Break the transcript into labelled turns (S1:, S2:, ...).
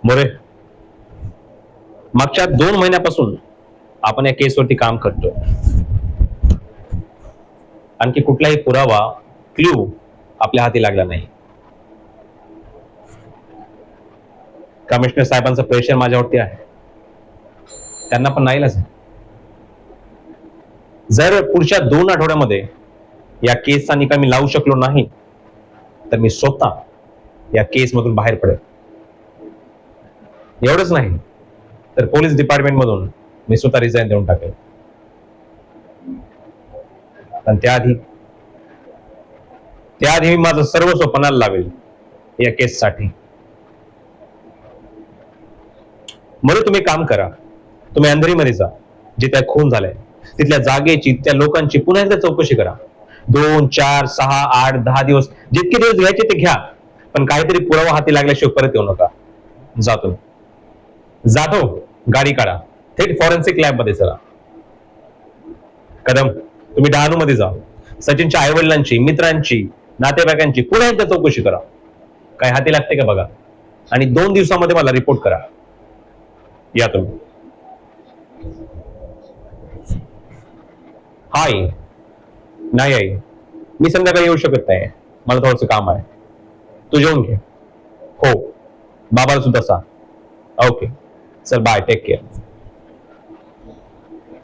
S1: मोरे, मागच्या 2 महिन्यापासून आपण या केसवरती काम करतोय. आणखी कुठलाही पुरावा, क्ल्यू आपल्या हाती लागला नाही. कमिशनर साहेबांचं प्रेशर माझ्यावरती आहे. त्यांना पण नाईलाज आहे. जर पुढच्या 2 आठवड्यामध्ये या केसचा निकाल मी लावू शकलो नाही तर मी स्वतः या केसमधून बाहेर पडेल. एवढंच नाही तर पोलीस डिपार्टमेंटमधून मी स्वतः रिझाईन देऊन टाकेल. पण त्याआधी मी माझं सर्वस्व पणाला लावेल या केससाठी. म्हणून तुम्ही काम करा, तुम्ही अंधेरीमध्ये जा, जिथे खून झालाय तिथल्या जागेची, त्या लोकांची पुन्हा एकदा चौकशी करा. 2, 4, 6, 8, 10 दिवस, जितके दिवस घ्यायचे ते घ्या, पण काहीतरी पुरावा हाती लागल्याशिवाय परत येऊ नका. जातो, गाडी काढा, थेट फॉरेन्सिक लॅब मध्ये चला. कदम, तुम्ही डहाणू मध्ये जा, सचिनच्या आईवडिलांची, मित्रांची, नातेवाईकांची पुन्हा एकदा चौकशी करा. काय हाती लागते का बघा, आणि 2 दिवसामध्ये मला रिपोर्ट करा. या तुम्ही. हाय, नाही आई, मी संध्याकाळी येऊ शकत नाही, मला थोडंसं काम आहे. तू जेवून घे. हो, बाबाला सुद्धा सांग. ओके, चल बाय, टेक केअर.